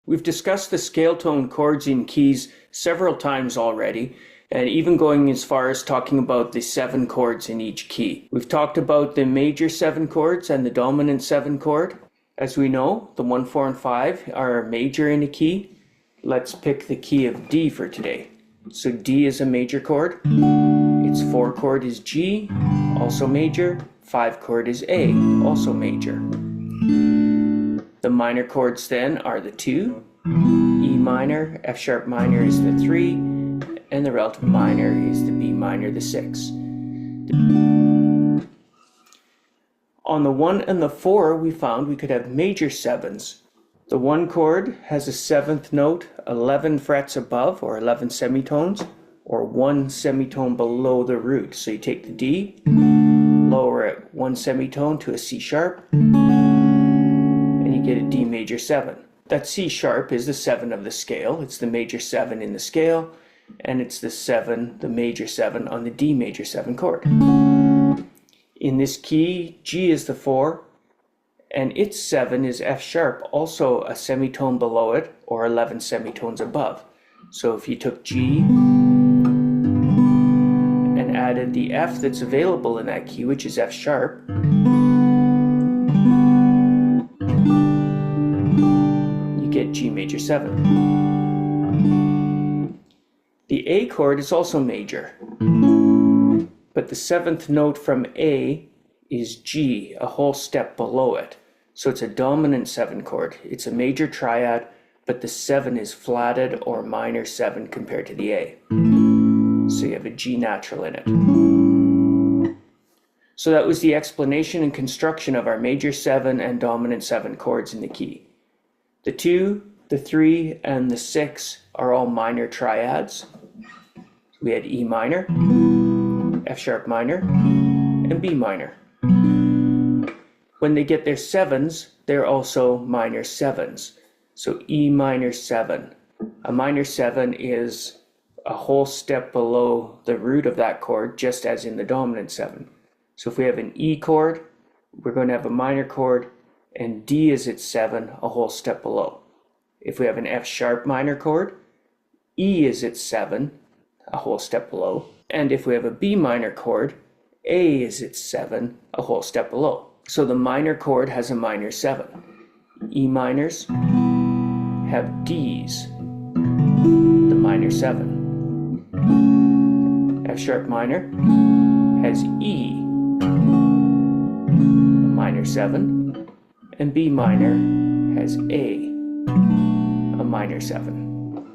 We've discussed the scale tone chords in keys several times already, and even going as far as talking about the 7 chords in each key. We've talked about the major 7 chords and the dominant 7 chord. As we know, the 1, 4, and 5 are major in a key. Let's pick the key of D for today. So D is a major chord. Its 4 chord is G, also major. 5 chord is A, also major. The minor chords then are the 2, E minor, F sharp minor is the 3, and the relative minor is the B minor, the 6. On the 1 and the 4, we found we could have major 7s. The 1 chord has a 7th note 11 frets above, or 11 semitones, or 1 semitone below the root. So you take the D, lower it 1 semitone to a C sharp, and you get a D major 7. That C sharp is the 7 of the scale. It's the major 7 in the scale, and it's the major 7 on the D major 7 chord. In this key, G is the 4, and its 7 is F sharp, also a semitone below it, or 11 semitones above. So if you took G and added the F that's available in that key, which is F sharp, you get G major 7. The A chord is also major, but the 7th note from A is G, a whole step below it. So it's a dominant 7 chord. It's a major triad, but the 7 is flatted or minor 7 compared to the A. So you have a G natural in it. So that was the explanation and construction of our major 7 and dominant 7 chords in the key. The 2, the 3, and the 6 are all minor triads. We had E minor, F sharp minor, and B minor. When they get their 7s, they're also minor 7s. So E minor 7. A minor 7 is a whole step below the root of that chord, just as in the dominant 7. So if we have an E chord, we're going to have a minor chord, and D is its 7, a whole step below. If we have an F sharp minor chord, E is its 7, a whole step below. And if we have a B minor chord, A is its 7, a whole step below. So the minor chord has a minor 7. E minors have D's, the minor 7. F sharp minor has E, a minor 7. And B minor has A, a minor 7.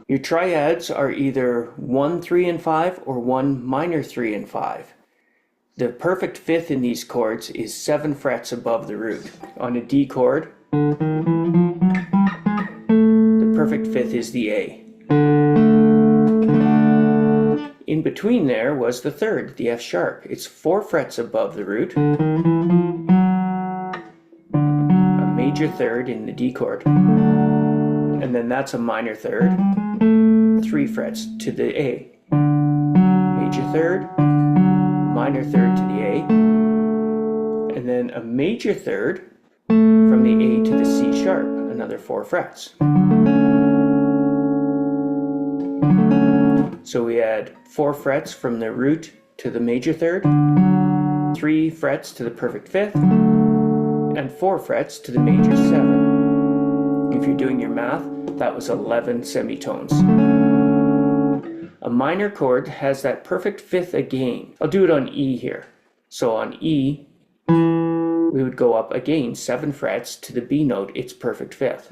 Your triads are either 1, 3, and 5 or 1 minor 3 and 5. The perfect fifth in these chords is 7 frets above the root. On a D chord, the perfect fifth is the A. In between there was the third, the F sharp. It's 4 frets above the root. A major third in the D chord. And then that's a minor third. 3 frets to the A. Major third, minor third to the A, and then a major third from the A to the C sharp, another 4 frets. So we add 4 frets from the root to the major third, 3 frets to the perfect fifth, and 4 frets to the major 7. If you're doing your math, that was 11 semitones. A minor chord has that perfect fifth again. I'll do it on E here. So on E, we would go up again 7 frets to the B note, its perfect fifth.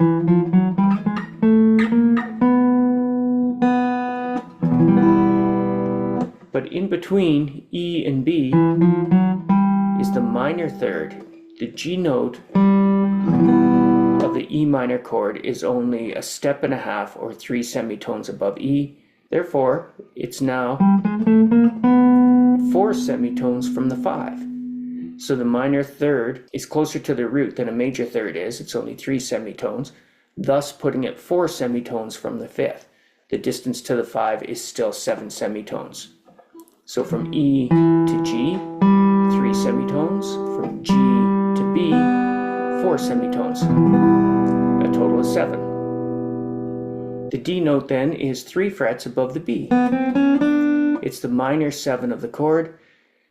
But in between E and B is the minor third. The G note of the E minor chord is only a step and a half or 3 semitones above E. Therefore, it's now 4 semitones from the 5. So the minor third is closer to the root than a major third is. It's only 3 semitones, thus putting it 4 semitones from the fifth. The distance to the 5 is still 7 semitones. So from E to G, 3 semitones. From G to B, 4 semitones. A total of 7. The D note then is 3 frets above the B. It's the minor 7 of the chord,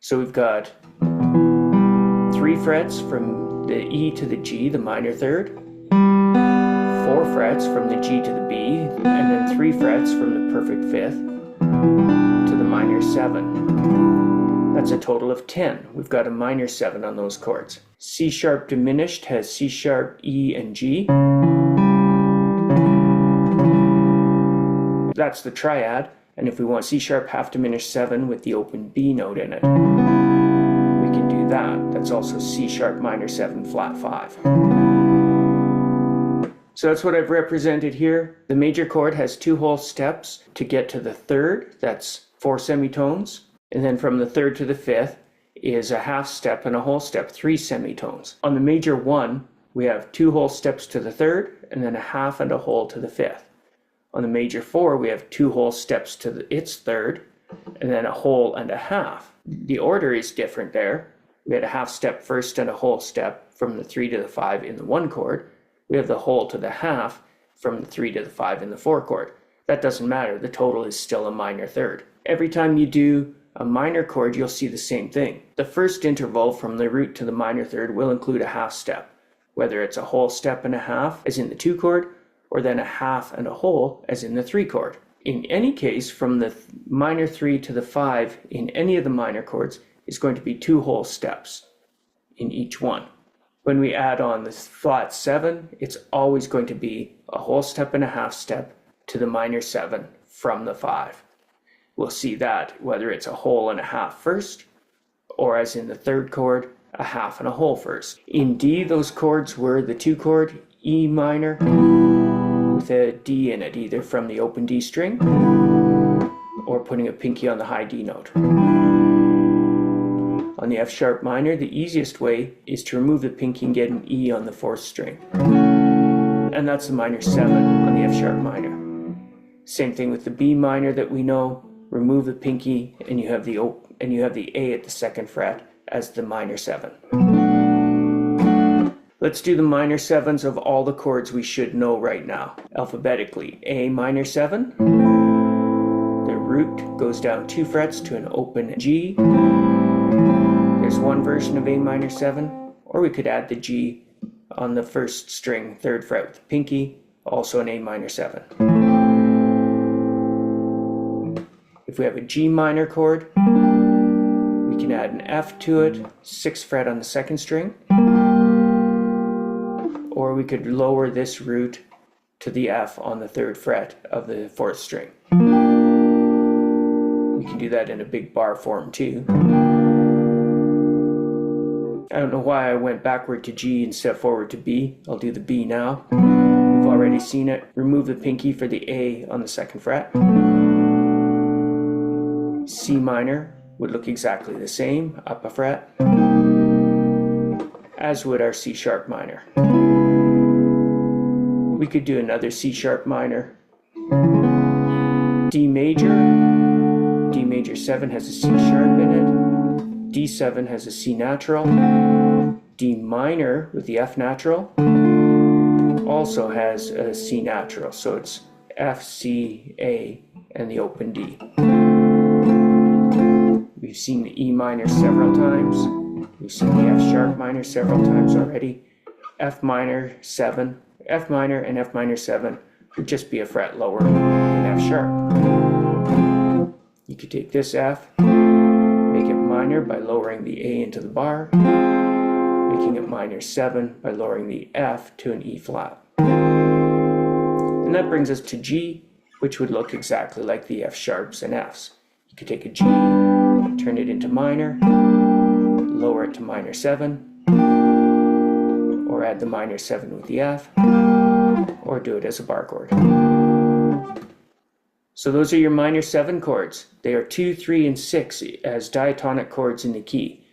so we've got 3 frets from the E to the G, the minor third, 4 frets from the G to the B, and then 3 frets from the perfect fifth to the minor 7. That's a total of 10. We've got a minor 7 on those chords. C sharp diminished has C sharp, E, and G. That's the triad, and if we want C sharp half diminished 7 with the open B note in it, we can do that. That's also C sharp minor 7 flat 5. So that's what I've represented here. The major chord has 2 whole steps to get to the third, that's 4 semitones, and then from the third to the fifth is a half step and a whole step, 3 semitones. On the major 1, we have 2 whole steps to the third, and then a half and a whole to the fifth. On the major 4, we have 2 whole steps to its third, and then a whole and a half. The order is different there. We had a half step first and a whole step from the 3 to the 5 in the 1 chord. We have the whole to the half from the 3 to the 5 in the 4 chord. That doesn't matter, the total is still a minor third. Every time you do a minor chord, you'll see the same thing. The first interval from the root to the minor third will include a half step, whether it's a whole step and a half, as in the 2 chord, or then a half and a whole, as in the 3 chord. In any case, from the minor 3 to the 5 in any of the minor chords is going to be 2 whole steps in each one. When we add on the flat 7, it's always going to be a whole step and a half step to the minor 7 from the 5. We'll see that whether it's a whole and a half first, or as in the 3rd chord, a half and a whole first. In D, those chords were the 2 chord, E minor, with a D in it, either from the open D string, or putting a pinky on the high D note. On the F sharp minor, the easiest way is to remove the pinky and get an E on the 4th string. And that's the minor 7 on the F sharp minor. Same thing with the B minor that we know. Remove the pinky and you have the A at the 2nd fret as the minor 7. Let's do the minor 7s of all the chords we should know right now. Alphabetically, A minor 7. The root goes down 2 frets to an open G. There's one version of A minor 7, or we could add the G on the 1st string, 3rd fret with the pinky, also an A minor 7. If we have a G minor chord, we can add an F to it, 6th fret on the 2nd string, or we could lower this root to the F on the 3rd fret of the 4th string. We can do that in a big bar form too. I don't know why I went backward to G instead of forward to B. I'll do the B now. We've already seen it. Remove the pinky for the A on the 2nd fret. C minor would look exactly the same, up a fret, as would our C sharp minor. We could do another C sharp minor. D major 7 has a C sharp in it. D7 has a C natural. D minor with the F natural also has a C natural, so it's F, C, A, and the open D. We've seen the E minor several times. We've seen the F sharp minor several times already. F minor 7, F minor and F minor 7 would just be a fret lower than F sharp. You could take this F, make it minor by lowering the A into the bar, making it minor 7 by lowering the F to an E flat. And that brings us to G, which would look exactly like the F sharps and Fs. You could take a G, turn it into minor, lower it to minor 7, or add the minor 7 with the F, or do it as a bar chord. So those are your minor 7 chords. They are 2, 3, and 6 as diatonic chords in the key.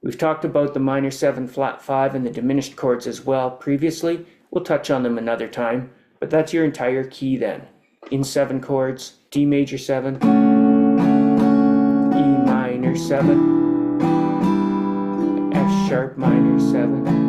We've talked about the minor 7 flat 5 and the diminished chords as well previously. We'll touch on them another time, but that's your entire key then. In 7 chords, D major 7, E minor 7, F sharp minor 7,